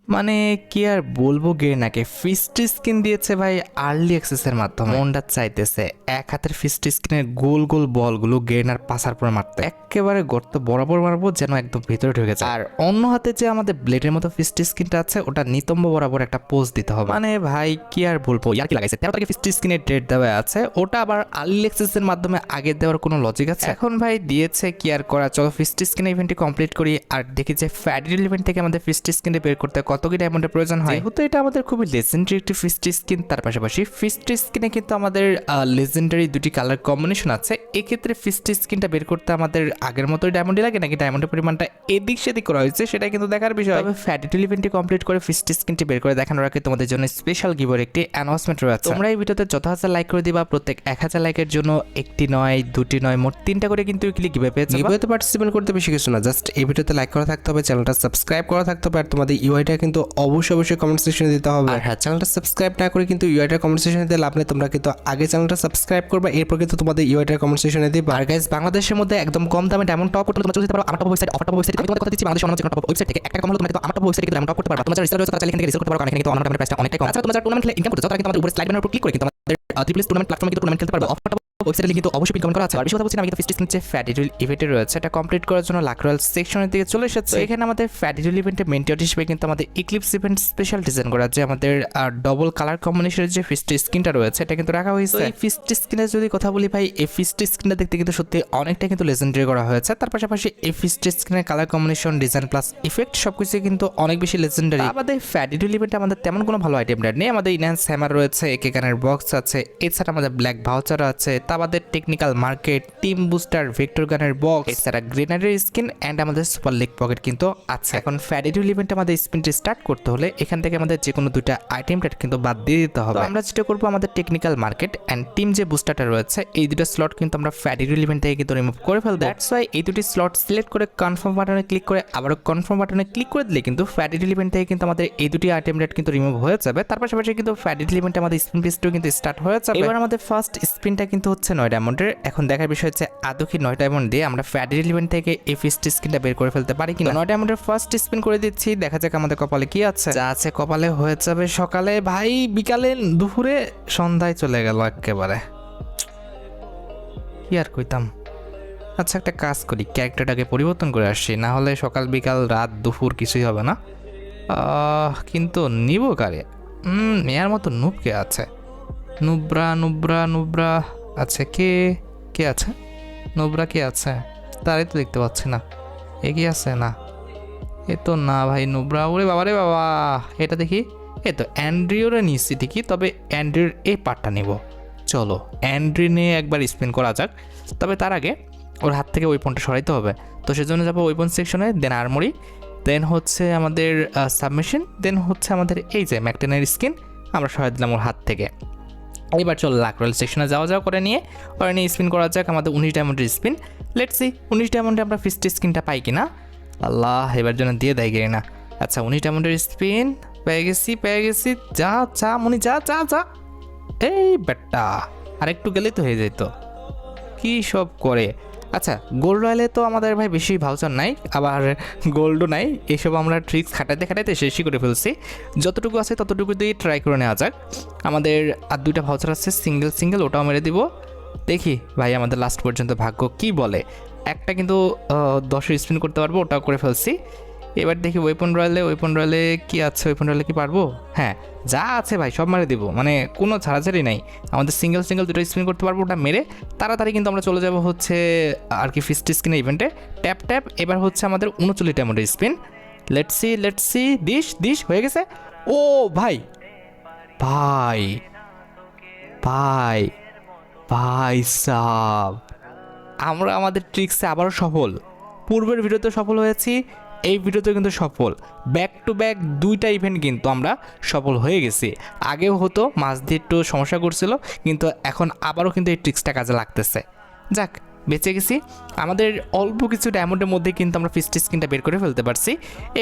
মানে কি আর বলবো, গেরনাকে ফিস্ট স্কিন দিয়েছে ভাই আর্লি অ্যাক্সেসের মাধ্যমে। মনটা চাইতেছে এক হাতের ফিস্ট স্কিনের গোল গোল বলগুলো গেরনার পাসার পর মারতে, একেবারে গর্ত বরাবর মারবো যেন একদম ভেতরে ঢুকে যায়। আর অন্য হাতে যে আমাদের ব্লেডের মতো ফিস্ট স্কিনটা আছে ওটা নিতম্ব বরাবর একটা পোজ দিতে হবে। মানে ভাই কি আর বলবো, ইয়ার কি লাগাইছে 13 তারিখে ফিস্ট স্কিনের ডেট দেওয়া আছে, ওটা আবার আর্লি অ্যাক্সেসের মাধ্যমে আগে দেওয়ার কোনো লজিক আছে? এখন ভাই দিয়েছে কি আর করা, চলো ফিস্ট স্কিন ইভেন্টটি কমপ্লিট করি আর দেখি যে ফ্যাডিল ইভেন্ট থেকে আমাদের ফিস্ট স্কিনে বের করতে কত কি ডায়মন্ডের প্রয়োজন হয়। যেহেতু এটা আমাদের খুবই লেজেন্ডারি একটি ফিস্ট স্কিন, তার পাশাপাশি ফিস্ট স্কিনে কিন্তু আমাদের লেজেন্ডারি দুটি কালার কম্বিনেশন আছে। এক্ষেত্রে ফিস্ট স্কিনটা বের করতে আমাদের আগের মতোই ডায়মন্ডই লাগে নাকি ডায়মন্ডের পরিমাণটা এদিক সেদিক করা হয়েছে সেটা কিন্তু দেখার বিষয়। তবে ফ্যাডিল ইভেন্টটি কমপ্লিট করে ফিস্ট স্কিনটি বের করে দেখানোর আগে তোমাদের জন্য স্পেশাল গিভের একটি অ্যানাউন্সমেন্ট রয়েছে। তোমরা এই ভিডিওতে যত হাজার লাইক করে দিবা, প্রত্যেক 1000 লাইকের জন্য একটি নয় দুটি নয় মোট 3টা করে কিন্তু উইকলি গিভে পেয়ে যাবে। গিভওয়েতে পার্টিসিপেট করতে বেশি কিছু না, জাস্ট এই ভিডিওতে লাইক করা থাকতে হবে, চ্যানেলটা সাবস্ক্রাইব করা থাকতে হবে, আর তোমাদের ইউআইটা কিন্তু অবশ্যই কমেন্ট সেকশনে দিতে হবে। আর হ্যাঁ, চ্যানেলটা সাবস্ক্রাইব না করে কিন্তু ইউআইটা কমেন্ট সেকশনে দিতে লাভ নেই, তোমরা কিন্তু আগে চ্যানেলটা সাবস্ক্রাইব করবে, এরপর কিন্তু তোমাদের ইউআইটা কমেন্ট সেকশনে দিবে। আর গাইস, বাংলাদেশের মধ্যে একদম কম দামে ডায়মন্ড টপ করতে তোমরা চলে যেতে পারো আমার top website, offer top website. আমি তোমাদের কথা দিচ্ছি, বাংলাদেশের অন্য যে কোনো টপ ওয়েবসাইট থেকে একটা কম হলো তোমরা কিন্তু আমার টপ ওয়েবসাইট থেকে ডায়মন্ড টপ করতে পারবে। তোমরা যারা রিসেলার রয়েছে তারা চাইলে এখান থেকে রিসেল করতে পারো, কারণ এখানে কিন্তু অন্য ডায়মন্ডের প্রাইসটা অনেকটাই কম। আচ্ছা, তোমরা যারা টুর্নামেন্ট খেলে ইনকাম করতে চাও তারা কিন্তু আমাদের উপরে স্লাইড বাটনের উপর ক্লিক করে কিন্তু আমাদের ট্রিপল এস টুর্নামেন্ট প্ল্যাটফর্মে কিন্তু টুর্নামেন্ট খেলতে পারবে। অফার ওয়েবসাইটে লিংক কিন্তু অবশ্যই কমেন্ট করা আছে। আর বেশি কথা বলছি না, আমি কিন্তু ফিস্ট স্কিন যে ফ্যাডিডুল ইভেন্টে রয়েছে এটা কমপ্লিট করার জন্য লাকরয়াল সেকশনের দিকে চলে এসেছে। এখানে আমাদের ফ্যাডিডুল ইভেন্টের মেন টিয়ার হিসেবে কিন্তু আমাদের ইক্লিপস ইভেন্ট স্পেশাল ডিজাইন করা যে আমাদের ডবল কালার কম্বিনেশনের যে ফিস্ট স্কিনটা রয়েছে এটা কিন্তু রাখা হয়েছে। এই ফিস্ট স্কিনের যদি কথা বলি ভাই, এই ফিস্ট স্কিনটা দেখতে কিন্তু সত্যি অনেকটা কিন্তু লেজেন্ডারি করা হয়েছে। তার পাশাপাশি এই ফিস্ট স্কিনের colour combination, design plus effect সবকিছু কিন্তু অনেক বেশি লেজেন্ডারি। আমাদের ফ্যাডিডুল ইভেন্টে আমাদের তেমন কোনো ভালো আইটেম নেই। আমাদের ইনহ্যান্স হ্যামার রয়েছে, একে গানের বক্স আছে, এছাড়া আমাদের ব্ল্যাক ভাউচার আছে, তা আমাদের technical market, team booster, vector গানের বক্স, এছাড়া গ্রেনাডের স্কিন এন্ড আমাদের সুপার লেগ পকেট কিন্তু আছে। এখন ফ্যাডিডুল ইভেন্টে আমাদের স্পিনটি স্টার্ট করতে হলে এখান থেকে আমাদের যে কোনো দুইটা আইটেমটা কিন্তু বাদ দিয়ে দিতে হবে। আমরা যেটা করবো, আমাদের টেকনিক্যাল মার্কেট এন্ড টিম যে বুস্টারটা রয়েছে এই দুটো স্লট কিন্তু আমরা ফ্যাডিডুল ইভেন্ট থেকে কিন্তু রিমুভ করে ফেলবো। দ্যাটস ওয়াই এই দুটি স্লট সিলেক্ট করে কনফার্ম বাটনে ক্লিক করে আবারও কনফার্ম বাটনে ক্লিক করে দিলে কিন্তু ফ্যাডিডুল ইভেন্ট থেকে কিন্তু আমাদের এই দুটি আইটেম রেট কিন্তু রিমুভ হয়ে যাবে। তার পাশাপাশি কিন্তু ফ্যাডিডুল ইভেন্টে আমাদের স্পিন পিসটাও কিন্তু স্টার্ট হয়ে যাবে। এবার আমাদের ফার্স্ট স্পিনটা কিন্তু হচ্ছে 9 ডায়মন্ডের। এখন দেখার বিষয় হচ্ছে আদৌ কি 9 ডায়মন্ড দিয়ে আমরা ফ্যাডিডুল ইভেন্ট থেকে এই ফিস্ট স্কিনটা বের করে ফেলতে পারি কিনা। 9 ডায়মন্ডের ফার্স্ট স্পিন করে দিচ্ছি, দেখা যাক আমাদের কপালে কি আছে। যা আছে কপালে হয়ে যাবে সকালে, ভাই বিকালে, দুপুরে, সন্ধ্যায় চলে গেল একেবারে। কি আর কইতাম। আচ্ছা, একটা কাজ করি, ক্যারেক্টারটাকে পরিবর্তন করে আসছি, না হলে সকাল বিকাল রাত দুপুর কিছুই হবে না। কিন্তু নিব কারে? নেয়ার মতো নুব কে আছে? নুব্রা নুব্রা নুব্রা আছে, কে কে আছে? নুব্রা কে আছে? তারাই তো দেখতে পাচ্ছি না। এগিয়ে আছে না, এ তো না ভাই নুব্রা। ওরে বাবা রে বাবা, এটা দেখি। এ তো অ্যান্ড্রিওরে নিচ্ছি ঠিকই, তবে অ্যান্ড্রিওর এই পার্টটা নিব। চলো অ্যান্ড্রি নিয়ে একবার স্পিন করা যাক। তবে তার আগে ওর হাত থেকে ওয়েপনটা সরাইতে হবে, তো সেজন্য যাবো ওয়েপন সেকশনে, দেন আর্মরি, দেন হচ্ছে আমাদের সাবমিশন, দেন হচ্ছে আমাদের এই যে ম্যাকটেনের স্কিন আমরা সরাই দিলাম ওর হাত থেকে। এবার চল লাকরয়াল সেকশনে যাওয়া করে নিয়ে ওরা নিয়ে স্পিন করা যাক আমাদের 19 ডায়মন্ডের স্পিন। লেটস সি 19 ডায়মন্ডে আমরা ফিস্ট স্কিনটা পাই কিনা। আল্লাহ, এবার জন্য দিয়ে দেয় গিয়ে না। আচ্ছা, 19 ডায়মন্ডের স্পিন পেয়ে গেছি। যা যা মনি, যা যা যা। এই বেটা, আরেকটু গেলেই তো হয়ে যেত। কি সব করে। আচ্ছা, গোল্ড রয়্যালে তো আমাদের ভাই বেশি ভাউচার নাই, আবার গোল্ডও নাই, এসব আমরা ট্রিক্স খাটাইতে শেষই করে ফেলছি। যতটুকু আছে ততটুকু দিয়ে ট্রাই করে নেওয়া যাক। আমাদের আর 2টা ভাউচার আছে, সিঙ্গেল, ওটাও মেরে দিব। দেখি ভাই আমাদের লাস্ট পর্যন্ত ভাগ্য কি বলে। একটা কিন্তু 10 স্পিন করতে পারবো, ওটাও করে ফেলছি। এবার দেখি ওয়েপন রয়্যালে কি আছে, ওয়েপন রয়্যালে কি পারবো? হ্যাঁ, যা আছে ভাই সব মেরে দিব, মানে কোনো ছাড়াছাড়ি নাই। আমাদের সিঙ্গেল 2টা স্পিন করতে পারবো, ওটা মেরে তাড়াতাড়ি কিন্তু আমরা চলে যাব হচ্ছে আর কি ফিস্ট স্কিনের ইভেন্টে। ট্যাপ। এবার হচ্ছে আমাদের 39 ডায়মন্ডের স্পিন। লেটস সি দিশ হয়ে গেছে। ও ভাই ভাই ভাই ভাই সাব, আমরা আমাদের ট্রিক্সে আবারও সফল। পূর্বের ভিডিওতে সফল হয়েছি, এই ভিডিওতে কিন্তু সফল। ব্যাক টু ব্যাক 2টা ইভেন্ট কিন্তু আমরা সফল হয়ে গেছি। আগেও হতো, মাঝ দিয়ে একটু সমস্যা করছিল, কিন্তু এখন আবারও কিন্তু এই ট্রিক্সটা কাজে লাগতেছে। যাক, বেঁচে গেছি। আমাদের অল্প কিছু ডায়মন্ডের মধ্যে কিন্তু আমরা ফিস্ট স্কিনটা বের করে ফেলতে পারছি।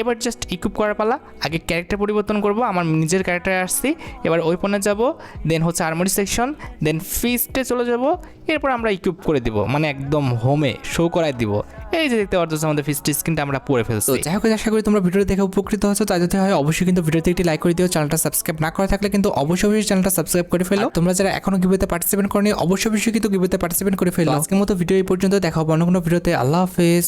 এবার জাস্ট ইকুইপ করার পালা। আগে ক্যারেক্টার পরিবর্তন করব, আমার নিজের ক্যারেক্টারে আসছি। এবার ওয়েপনে যাব, দেন হচ্ছে আর্মারি সেকশন, দেন ফিস্টে চলে যাব। এরপর আমরা ইকুইপ করে দিব, মানে একদম হোমে শো করাই দিব। এই যে দেখতে পাচ্ছ আমাদের ফিস্ট স্ক্রিনটা আমরা পরে ফেলছি। তো যাই হোক, আশা করি তোমরা ভিডিওটি দেখে উপকৃত হচ্ছ। তাই যদি হয় অবশ্যই কিন্তু ভিডিওতে একটি লাইক করে দিও। চ্যানেলটা সাবস্ক্রাইব না করা থাকলে কিন্তু অবশ্যই চ্যানেলটা সাবস্ক্রাইব করে ফেলো। তোমরা যারা এখনো গিভওয়েতে পার্টিসিপেট করনি অবশ্যই কিন্তু গিভওয়েতে পার্টিসিপেট করে ফেলো। আজকের মতো ভিডিও এই পর্যন্ত, দেখা হবে অন্য কোনো ভিডিওতে। আল্লাহ হাফেজ।